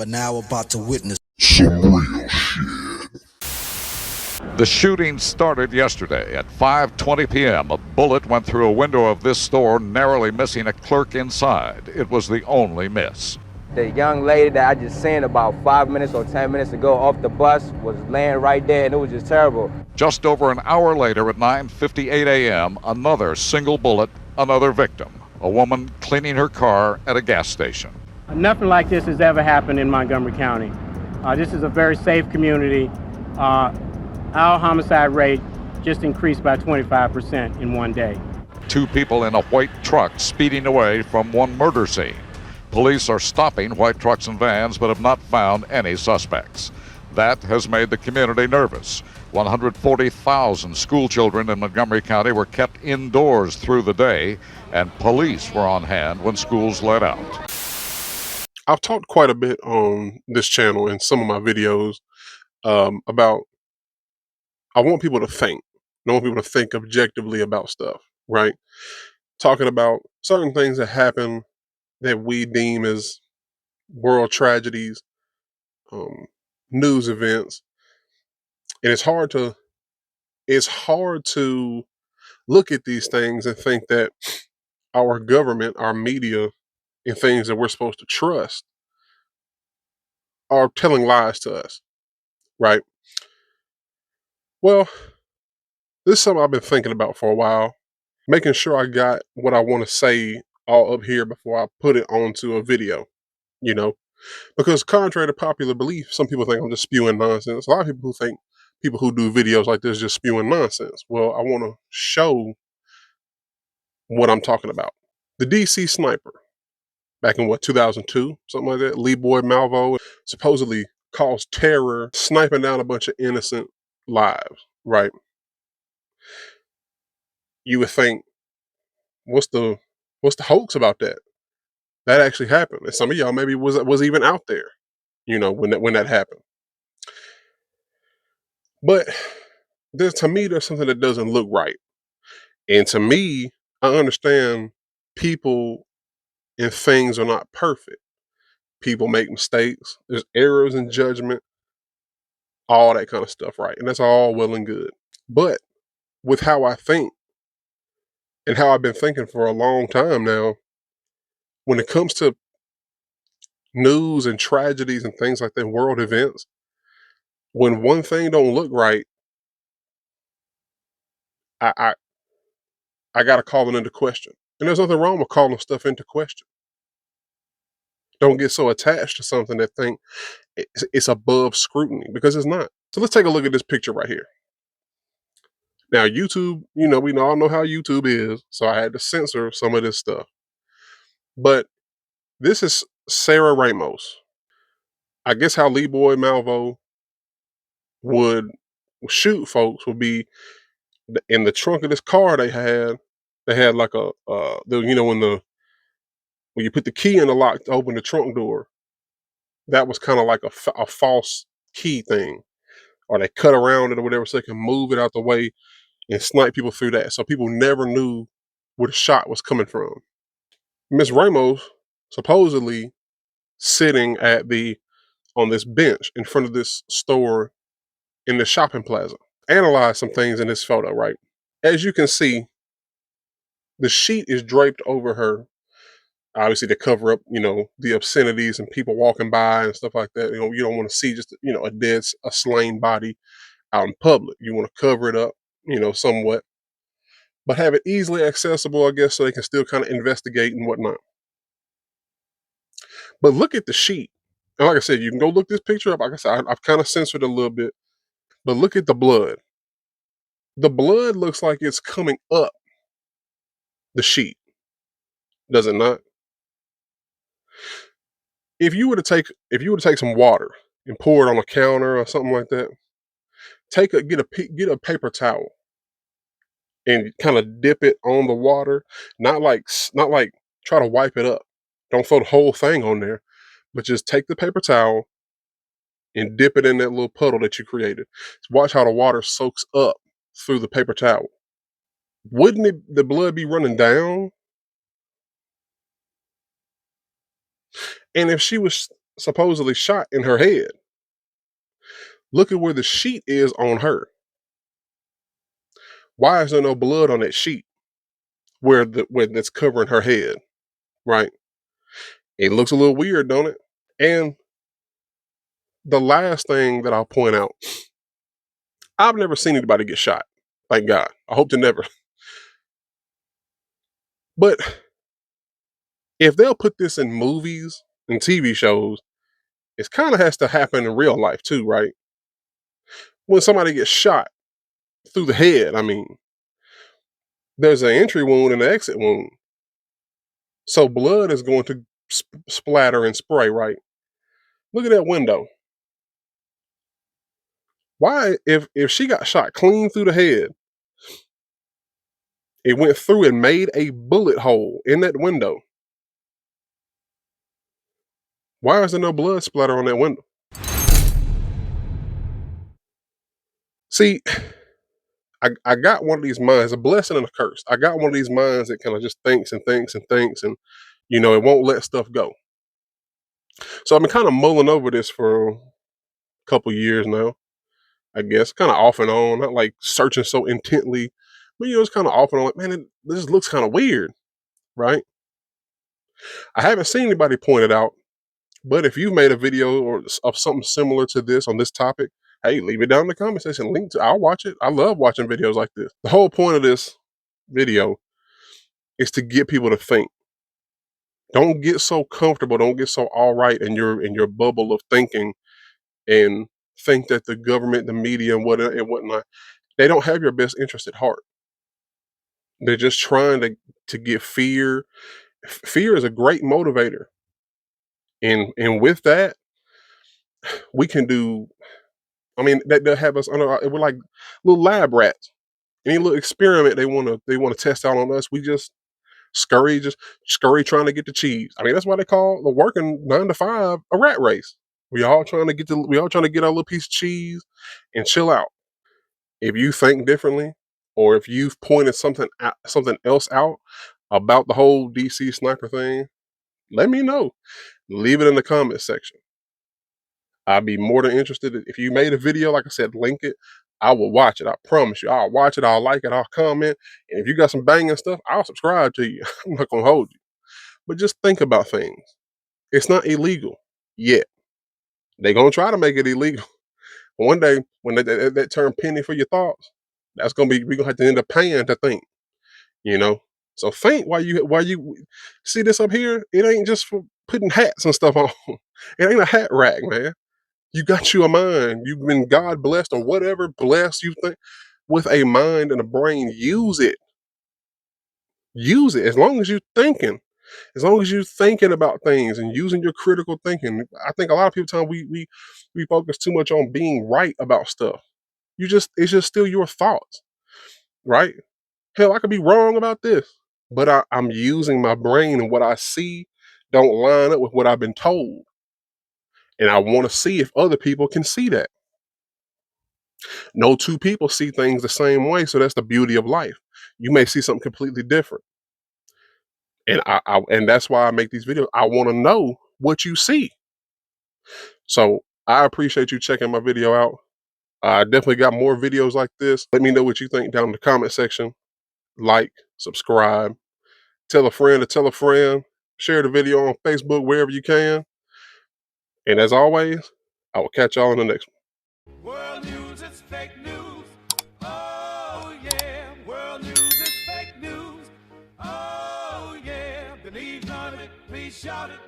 You are now about to witness some real shit. The shooting started yesterday at 5:20 p.m. A bullet went through a window of this store, narrowly missing a clerk inside. It was the only miss. The young lady that I just seen about 5 minutes or 10 minutes ago off the bus was laying right there, and it was just terrible. Just over an hour later at 9:58 a.m., another single bullet, another victim, a woman cleaning her car at a gas station. Nothing like this has ever happened in Montgomery County. This is a very safe community. Our homicide rate just increased by 25% in one day. Two people in a white truck speeding away from one murder scene. Police are stopping white trucks and vans but have not found any suspects. That has made the community nervous. 140,000 school children in Montgomery County were kept indoors through the day, and police were on hand when schools let out. I've talked quite a bit on this channel in some of my videos about I want people to think. I want people to think objectively about stuff, right? Talking about certain things that happen that we deem as world tragedies, news events, and it's hard to look at these things and think that our government, our media, and things that we're supposed to trust are telling lies to us, right? Well, this is something I've been thinking about for a while, making sure I got what I want to say all up here before I put it onto a video, you know? Because contrary to popular belief, some people think I'm just spewing nonsense. A lot of people who think people who do videos like this just spewing nonsense. Well, I want to show what I'm talking about. The DC sniper, back in 2002, something like that, Lee Boyd Malvo, supposedly caused terror, sniping down a bunch of innocent lives, right? You would think, what's the hoax about that? That actually happened. And some of y'all maybe was even out there, when that happened. But to me, there's something that doesn't look right. And to me, I understand people and things are not perfect. People make mistakes. There's errors in judgment, all that kind of stuff, right? And that's all well and good. But with how I think and how I've been thinking for a long time now, when it comes to news and tragedies and things like that, world events, when one thing don't look right, I got to call it into question. And there's nothing wrong with calling stuff into question. Don't get so attached to something that think it's above scrutiny, because it's not. So let's take a look at this picture right here. Now, YouTube, we all know how YouTube is, so I had to censor some of this stuff. But this is Sarah Ramos. I guess how Lee Boyd Malvo would shoot folks would be in the trunk of this car they had like when you put the key in the lock to open the trunk door, that was kind of like a false key thing, or they cut around it or whatever so they can move it out the way and snipe people through that. So people never knew where the shot was coming from. Miss Ramos supposedly sitting on this bench in front of this store in the shopping plaza. Analyze some things in this photo, right? As you can see, the sheet is draped over her, obviously to cover up, the obscenities and people walking by and stuff like that. You don't want to see just, a slain body out in public. You want to cover it up, somewhat, but have it easily accessible, I guess, so they can still kind of investigate and whatnot. But look at the sheet. And like I said, you can go look this picture up. Like I said, I've kind of censored it a little bit, but look at the blood. The blood looks like it's coming up the sheet. Does it not? If you were to take some water and pour it on a counter or something like that, get a paper towel and kind of dip it on the water, not like try to wipe it up. Don't throw the whole thing on there, but just take the paper towel and dip it in that little puddle that you created. Watch how the water soaks up through the paper towel. Wouldn't the blood be running down? And if she was supposedly shot in her head. Look at where the sheet is on her. Why is there no blood on that sheet where that's covering her head? Right? It looks a little weird, don't it? And the last thing that I'll point out, I've never seen anybody get shot. Thank God. I hope to never. But if they'll put this in movies and TV shows, it kind of has to happen in real life too, right? When somebody gets shot through the head, I mean, there's an entry wound and an exit wound. So blood is going to splatter and spray, right? Look at that window. Why, if she got shot clean through the head, it went through and made a bullet hole in that window. Why is there no blood splatter on that window? See, I got one of these minds, a blessing and a curse. I got one of these minds that kind of just thinks and thinks and thinks, and it won't let stuff go. So I've been kind of mulling over this for a couple years now, I guess, kind of off and on, not like searching so intently, but it's kind of off and on. Like, man, this looks kind of weird, right? I haven't seen anybody point it out, but if you've made a video of something similar to this on this topic, hey, leave it down in the comment section. I'll watch it. I love watching videos like this. The whole point of this video is to get people to think. Don't get so comfortable. Don't get so all right in your bubble of thinking and think that the government, the media, and whatnot, they don't have your best interest at heart. They're just trying to get fear. Fear is a great motivator, and with that, we can do. I mean, they'll have us under. We're like little lab rats. Any little experiment they want to test out on us, we just scurry trying to get the cheese. I mean, that's why they call the working 9 to 5 a rat race. We all trying to get our little piece of cheese and chill out. If you think differently, or if you've pointed something else out about the whole DC sniper thing, let me know. Leave it in the comment section. I'd be more than interested. If you made a video, like I said, link it. I will watch it. I promise you. I'll watch it. I'll like it. I'll comment. And if you got some banging stuff, I'll subscribe to you. I'm not gonna hold you. But just think about things. It's not illegal yet. They're gonna try to make it illegal. One day, when that term penny for your thoughts, we're gonna have to end up paying to think. You know. So think while you see this up here. It ain't just for putting hats and stuff on. It ain't a hat rack, man. You got you a mind. You've been God blessed or whatever blessed you think with a mind and a brain. Use it. Use it as long as you're thinking. As long as you're thinking about things and using your critical thinking. I think a lot of people time we focus too much on being right about stuff. It's just still your thoughts, right? Hell, I could be wrong about this, but I'm using my brain and what I see don't line up with what I've been told. And I want to see if other people can see that. No two people see things the same way, so that's the beauty of life. You may see something completely different, and and that's why I make these videos. I want to know what you see. So I appreciate you checking my video out. I definitely got more videos like this. Let me know what you think down in the comment section. Like, subscribe, tell a friend to tell a friend, share the video on Facebook wherever you can. And as always, I will catch y'all in the next one. World news is fake news. Oh yeah. World news is fake news. Oh yeah. Believe none of it, please shout it.